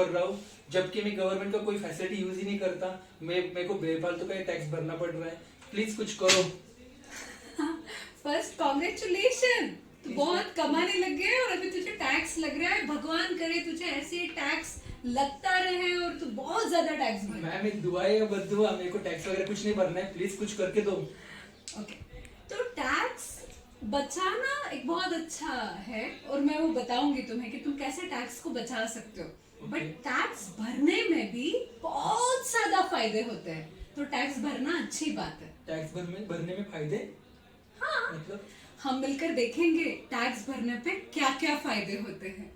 भर रहा हूँ, जबकि मैं गवर्नमेंट का कोई फैसिलिटी यूज ही नहीं करता। मेरे को बेफालतू का टैक्स भरना पड़ रहा है। प्लीज कुछ करो। फर्स्ट कॉन्ग्रेचुलेशन, तू बहुत कमाने लग गया है और अभी तुझे टैक्स लग रहा है। भगवान करे तुझे ऐसे टैक्स लगता रहे और तू बहुत ज्यादा टैक्स भरे। मैम एक दुआ है या बद्दुआ, मेरे को टैक्स वगैरह कुछ नहीं भरना है, प्लीज कुछ करके दो। ओके, तो टैक्स बचाना एक बहुत अच्छा है और मैं वो बताऊंगी तुम्हें कि तुम कैसे टैक्स को बचा सकते हो। बट टैक्स भरने में भी बहुत ज्यादा फायदे होते हैं, तो टैक्स भरना अच्छी बात है। टैक्स भरने में फायदे? हाँ, मतलब हम मिलकर देखेंगे टैक्स भरने पे क्या क्या फायदे होते हैं।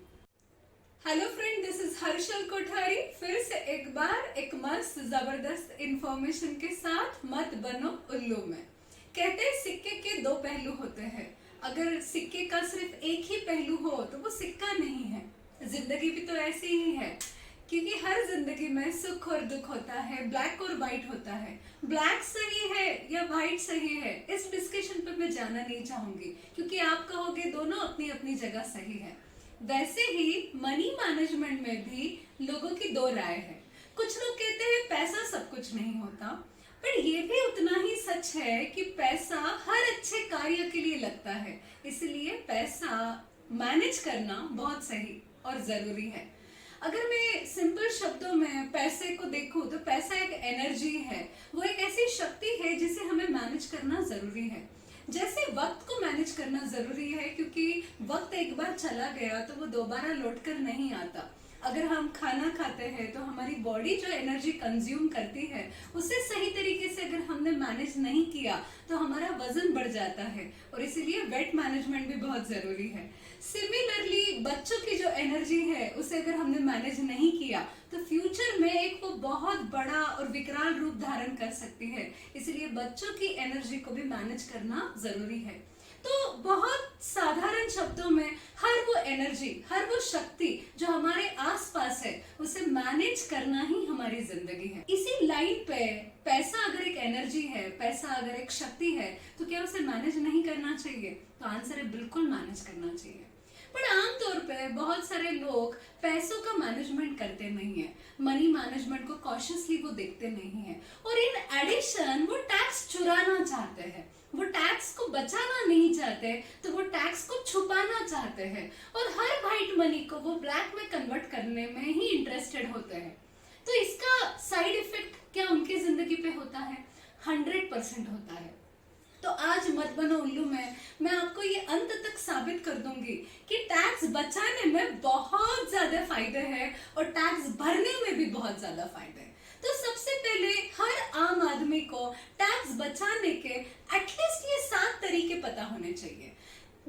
Hello friend, this is Harshal Kothari. फिर से एक बार एक मस्त जबरदस्त इंफॉर्मेशन के साथ। मत बनो उल्लू में। कहते हैं सिक्के के दो पहलू होते हैं। अगर सिक्के का सिर्फ एक ही पहलू हो तो वो सिक्का नहीं है। जिंदगी भी तो ऐसी ही है, क्योंकि हर जिंदगी में सुख और दुख होता है, ब्लैक और व्हाइट होता है। ब्लैक सही है या व्हाइट सही है, इस डिस्कशन पे मैं जाना नहीं चाहूंगी, क्योंकि आप कहोगे दोनों अपनी अपनी जगह सही है। वैसे ही मनी मैनेजमेंट में भी लोगों की दो राय है। कुछ लोग कहते हैं पैसा सब कुछ नहीं होता, पर ये भी उतना ही सच है कि पैसा हर अच्छे कार्य के लिए लगता है। इसलिए पैसा मैनेज करना बहुत सही और जरूरी है। अगर मैं सिंपल शब्दों में पैसे को देखूं तो पैसा एक एनर्जी है। वो एक ऐसी शक्ति है जिसे हमें मैनेज करना जरूरी है। जैसे वक्त को मैनेज करना जरूरी है, क्योंकि वक्त एक बार चला गया तो वो दोबारा लौट कर नहीं आता। अगर हम खाना खाते हैं तो हमारी बॉडी जो एनर्जी कंज्यूम करती है उसे सही तरीके से अगर हमने मैनेज नहीं किया तो हमारा वजन बढ़ जाता है, और इसीलिए वेट मैनेजमेंट भी बहुत जरूरी है। सिमिलरली बच्चों की जो एनर्जी है उसे अगर हमने मैनेज नहीं किया तो फ्यूचर में एक वो बहुत बड़ा और विकराल रूप धारण कर सकती है। इसलिए बच्चों की एनर्जी को भी मैनेज करना जरूरी है। तो बहुत साधारण शब्दों में हर वो एनर्जी, हर वो शक्ति जो हमारे आसपास है उसे मैनेज करना ही हमारी जिंदगी है। इसी लाइन पे पैसा अगर एक एनर्जी है, पैसा अगर एक शक्ति है, तो क्या उसे मैनेज नहीं करना चाहिए? तो आंसर है बिल्कुल मैनेज करना चाहिए। पर आमतौर पे बहुत सारे लोग पैसों का मैनेजमेंट करते नहीं है, मनी मैनेजमेंट को कॉशियसली वो देखते नहीं है, और इन एडिशन वो टैक्स चुराना चाहते हैं। वो टैक्स को बचाना नहीं चाहते, तो वो टैक्स को छुपाना चाहते हैं, और हर व्हाइट मनी को वो ब्लैक में कन्वर्ट करने में ही इंटरेस्टेड होते हैं। तो इसका साइड इफेक्ट क्या उनकी जिंदगी पे होता है? 100% होता है। तो आज मत बनो उल्लू में मैं आपको ये अंत तक साबित कर दूंगी कि टैक्स बचाने में बहुत ज्यादा फायदे हैं और टैक्स भरने में भी बहुत ज्यादा फायदे हैं। तो सबसे पहले हर आम आदमी को टैक्स बचाने के एटलीस्ट ये 7 तरीके पता होने चाहिए।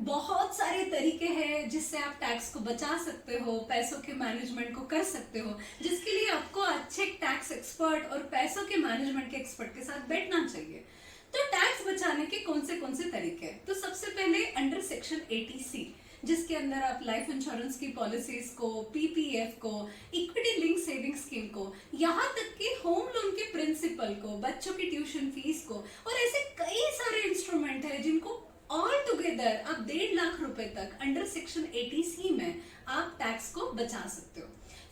बहुत सारे तरीके हैं जिससे आप टैक्स को बचा सकते हो, पैसों के मैनेजमेंट को कर सकते हो, जिसके लिए आपको अच्छे टैक्स एक्सपर्ट और पैसों के मैनेजमेंट के एक्सपर्ट के साथ बैठना चाहिए। तो टैक्स बचाने के कौन से तरीके हैं? तो सबसे पहले अंडर सेक्शन 80C, जिसके अंदर आप लाइफ इंश्योरेंस की पॉलिसीज को, पीपीएफ को, इक्विटी लिंक सेविंग स्कीम को, यहाँ तक कि होम लोन के प्रिंसिपल को, बच्चों की ट्यूशन फीस को, और ऐसे कई सारे इंस्ट्रूमेंट है जिनको ऑल टुगेदर आप 1.5 लाख रुपए तक अंडर सेक्शन 80C में आप टैक्स को बचा सकते हो।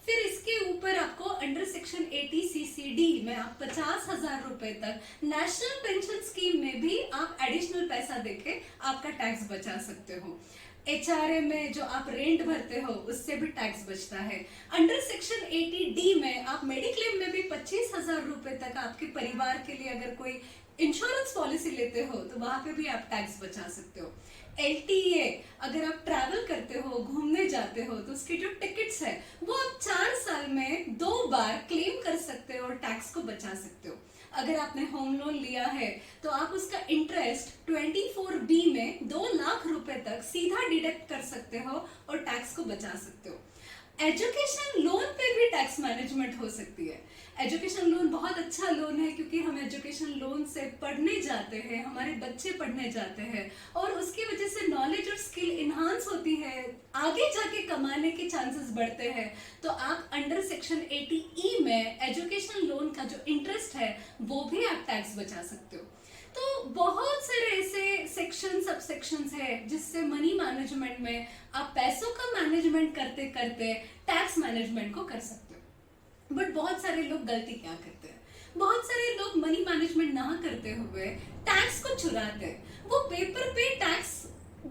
फिर इसके ऊपर आपको अंडर सेक्शन 80CCD में आप 50,000 रुपए तक नेशनल पेंशन स्कीम में भी आप एडिशनल पैसा देके आपका टैक्स बचा सकते हो। HRA में जो आप रेंट भरते हो उससे भी टैक्स बचता है। अंडर सेक्शन 80D में आप मेडिक्लेम में भी 25,000 रुपए तक आपके परिवार के लिए अगर कोई इंश्योरेंस पॉलिसी लेते हो तो वहां पे भी आप टैक्स बचा सकते हो। LTA, अगर आप ट्रैवल करते हो, घूमने जाते हो, तो उसकी जो टिकट्स है वो आप 4 साल में 2 बार क्लेम कर सकते हो और टैक्स को बचा सकते हो। अगर आपने होम लोन लिया है तो आप उसका इंटरेस्ट 24B में 2 लाख रुपए तक सीधा डिडक्ट कर सकते हो और टैक्स को बचा सकते हो। एजुकेशन लोन पे भी टैक्स मैनेजमेंट हो सकती है। एजुकेशन लोन बहुत अच्छा लोन है, क्योंकि हम एजुकेशन लोन से पढ़ने जाते हैं, हमारे बच्चे पढ़ने जाते हैं, और उसकी वजह से नॉलेज और स्किल इन्हांस होती है, आगे जाके कमाने के चांसेस बढ़ते हैं। तो आप अंडर सेक्शन 80E में एजुकेशन लोन का जो इंटरेस्ट है वो भी आप टैक्स बचा सकते हो। तो बहुत सारे ऐसे सेक्शन सब सेक्शंस है जिससे मनी मैनेजमेंट में आप पैसों का मैनेजमेंट करते करते टैक्स मैनेजमेंट को कर सकते हो। बट बहुत सारे लोग गलती क्या करते हैं, बहुत सारे लोग मनी मैनेजमेंट ना करते हुए टैक्स को चुराते हैं। वो पेपर पे टैक्स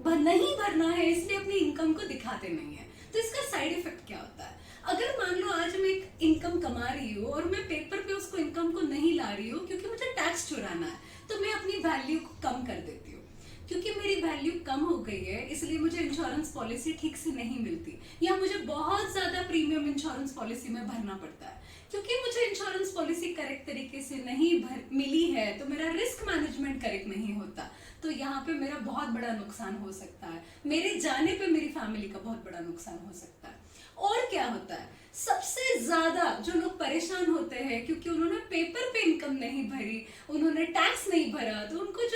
नहीं भरना है इसलिए अपनी इनकम को दिखाते नहीं है। तो इसका साइड इफेक्ट क्या होता है, अगर मान लो आज मैं एक इनकम कमा रही हूँ और मैं पेपर पे उसको इनकम को नहीं ला रही हूँ क्योंकि मुझे टैक्स चुराना है, तो मैं अपनी वैल्यू को कम कर देती हूँ। क्योंकि मेरी वैल्यू कम हो गई है इसलिए मुझे इंश्योरेंस पॉलिसी ठीक से नहीं मिलती, या मुझे बहुत ज्यादा प्रीमियम इंश्योरेंस पॉलिसी में भरना पड़ता है। क्योंकि मुझे इंश्योरेंस पॉलिसी करेक्ट तरीके से नहीं मिली है तो मेरा रिस्क मैनेजमेंट करेक्ट नहीं होता, तो यहाँ पे मेरा बहुत बड़ा नुकसान हो सकता है, मेरे जाने पे मेरी फैमिली का बहुत बड़ा नुकसान हो सकता है। और क्या होता है, सबसे ज्यादा जो लोग परेशान होते हैं क्योंकि उन्होंने पेपर पे इनकम नहीं भरी, उन्होंने टैक्स नहीं भरा, तो उनको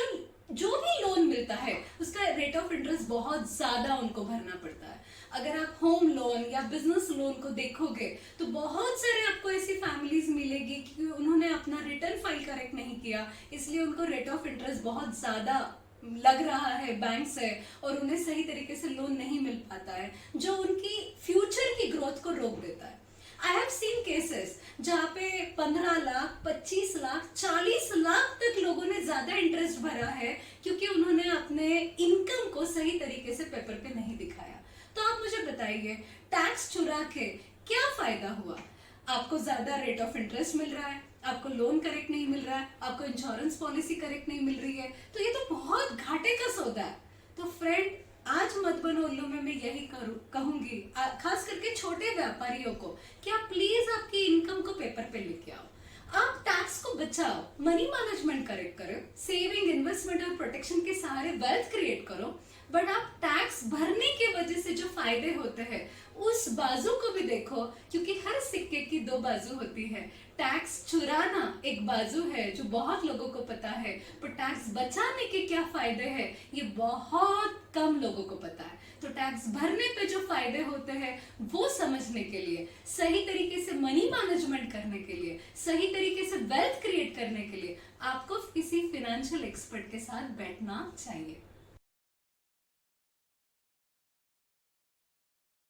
जो भी लोन मिलता है उसका रेट ऑफ इंटरेस्ट बहुत ज्यादा उनको भरना पड़ता है। अगर आप होम लोन या बिजनेस लोन को देखोगे तो बहुत सारे आपको ऐसी फैमिलीज मिलेगी कि उन्होंने अपना रिटर्न फाइल करेक्ट नहीं किया, इसलिए उनको रेट ऑफ इंटरेस्ट बहुत ज्यादा लग रहा है बैंक से और उन्हें सही तरीके से लोन नहीं मिल पाता है, जो उनकी फ्यूचर की ग्रोथ को रोक देता है। आई हैव सीन केसेस जहाँ पे 15 लाख, 25 लाख, 40 लाख तक लोगों ने ज्यादा इंटरेस्ट भरा है क्योंकि उन्होंने अपने इनकम को सही तरीके से पेपर पे नहीं दिखाया। तो आप मुझे बताइए, टैक्स चुरा के क्या फायदा हुआ? आपको ज्यादा रेट ऑफ इंटरेस्ट मिल रहा है, आपको लोन करेक्ट नहीं मिल रहा है, आपको इंश्योरेंस पॉलिसी करेक्ट नहीं मिल रही है, तो ये तो बहुत घाटे का सौदा है। तो फ्रेंड, आज मत बनो उल्लू में मैं यही कहूंगी खास करके छोटे व्यापारियों को कि आप प्लीज आपकी इनकम को पेपर पे लेके आओ, आप टैक्स को बचाओ, मनी मैनेजमेंट करेक्ट करो, सेविंग, इन्वेस्टमेंट और प्रोटेक्शन के सहारे वेल्थ क्रिएट करो। बट आप टैक्स भरने के वजह से जो फायदे होते हैं उस बाजू को भी देखो, क्योंकि हर सिक्के की दो बाजू होती है। टैक्स चुराना एक बाजू है जो बहुत लोगों को पता है, पर टैक्स बचाने के क्या फायदे हैं ये बहुत कम लोगों को पता है। तो टैक्स भरने पे जो फायदे होते हैं वो समझने के लिए, सही तरीके से मनी मैनेजमेंट करने के लिए, सही तरीके से वेल्थ क्रिएट करने के लिए आपको किसी फाइनेंशियल एक्सपर्ट के साथ बैठना चाहिए।